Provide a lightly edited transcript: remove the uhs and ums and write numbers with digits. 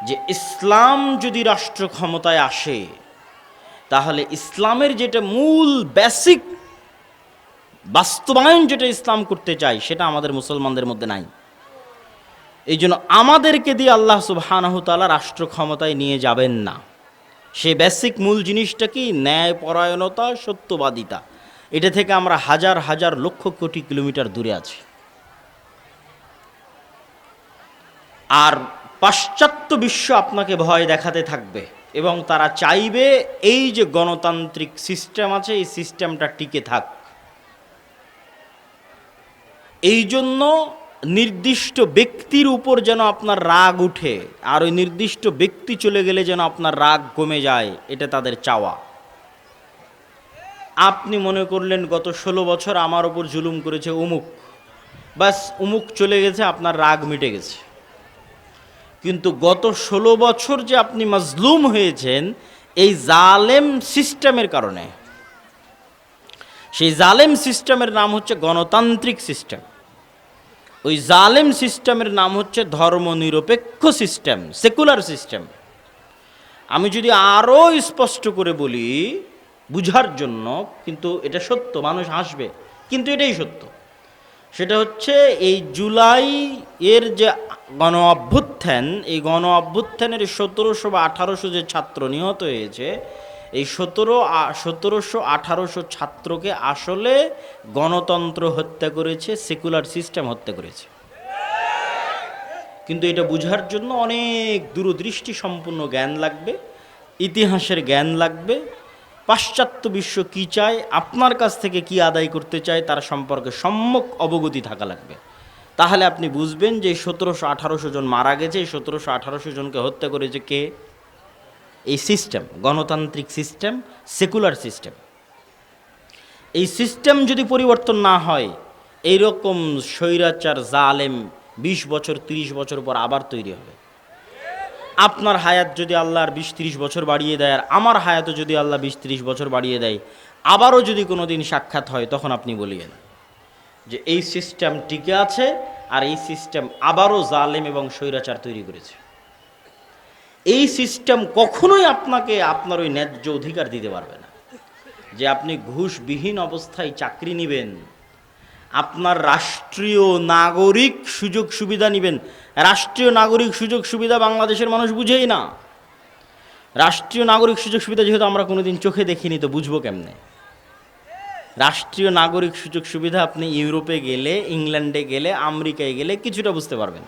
যে ইসলাম যদি রাষ্ট্র ক্ষমতায় আসে, তাহলে ইসলামের যেটা মূল বেসিক বাস্তবায়ন যেটা ইসলাম করতে চায় সেটা আমাদের মুসলমানদের মধ্যে নাই। এই জন্য আমাদেরকে দিয়ে আল্লাহ সুবহানাহু তাআলা রাষ্ট্র ক্ষমতায় নিয়ে যাবেন না। সে বেসিক মূল জিনিসটা কি? ন্যায়পরায়ণতা, সত্যবাদিতা। এটা থেকে আমরা হাজার হাজার লক্ষ কোটি কিলোমিটার দূরে আছি। আর পাশ্চাত্য বিশ্ব আপনাকে ভয় দেখাতে থাকবে এবং তারা চাইবে এই যে গণতান্ত্রিক সিস্টেম আছে এই সিস্টেমটা টিকে থাক। এই জন্য নির্দিষ্ট ব্যক্তির উপর যেন আপনার রাগ উঠে, আর ওই নির্দিষ্ট ব্যক্তি চলে গেলে যেন আপনার রাগ কমে যায়, এটা তাদের চাওয়া। আপনি মনে করলেন গত 16 বছর আমার ওপর জুলুম করেছে অমুক, বাস অমুক চলে গেছে, আপনার রাগ মিটে গেছে। কিন্তু গত 16 বছর যে আপনি মাজলুম হয়েছেন এই জালেম সিস্টেমের কারণে। সেই জালেম সিস্টেমের নাম হচ্ছে গণতান্ত্রিক সিস্টেম। ওই জালেম সিস্টেমের নাম হচ্ছে ধর্মনিরপেক্ষ সিস্টেম, সেকুলার সিস্টেম। আমি যদি আরও স্পষ্ট করে বলি বুঝার জন্য, কিন্তু এটা সত্য, মানুষ হাসবে কিন্তু এটাই সত্য। সেটা হচ্ছে এই জুলাই এর যে গণ অভ্যুত্থান, এই গণ অভ্যুত্থানের 1700 বা 1800 যে ছাত্র নিহত হয়েছে, এই 1700 1800 ছাত্রকে আসলে গণতন্ত্র হত্যা করেছে, সেকুলার সিস্টেম হত্যা করেছে। কিন্তু এটা বুঝার জন্য অনেক দূরদৃষ্টি সম্পন্ন জ্ঞান লাগবে, ইতিহাসের জ্ঞান লাগবে, পাশ্চাত্য বিশ্ব কী চায়, আপনার কাছ থেকে কি আদায় করতে চায় তার সম্পর্কে সম্যক অবগতি থাকা লাগবে। তাহলে আপনি বুঝবেন যে 1700-1800 জন মারা গেছে, এই 1700-1800 জনকে হত্যা করেছে কে? এই সিস্টেম, গণতান্ত্রিক সিস্টেম, সেকুলার সিস্টেম। এই সিস্টেম যদি পরিবর্তন না হয়, এইরকম স্বৈরাচার জালেম 20 বছর 30 বছর পর আবার তৈরি হবে। আপনার হায়াত যদি আল্লাহর 20-30 বছর বাড়িয়ে দেয়, আর আমার হায়াতও যদি আল্লাহ 20-30 বছর বাড়িয়ে দেয়, আবারও যদি কোনো দিন সাক্ষাৎ হয়, তখন আপনি বলিয়েন যে এই সিস্টেম টিকে আছে, আর এই সিস্টেম আবারও জালেম এবং স্বৈরাচার তৈরি করেছে। এই সিস্টেম কখনোই আপনাকে আপনার ওই ন্যায্য অধিকার দিতে পারবে না যে আপনি ঘুষবিহীন অবস্থায় চাকরি নেবেন, আপনার রাষ্ট্রীয় নাগরিক সুযোগ সুবিধা নেবেন। রাষ্ট্রীয় নাগরিক সুযোগ সুবিধা বাংলাদেশের মানুষ বুঝেই না। রাষ্ট্রীয় নাগরিক সুযোগ সুবিধা যেহেতু আমরা কোনোদিন চোখে দেখিনি, তো বুঝবো কেমনে? রাষ্ট্রীয় নাগরিক সুযোগ সুবিধা আপনি ইউরোপে গেলে, ইংল্যান্ডে গেলে, আমেরিকায় গেলে কিছুটা বুঝতে পারবেন।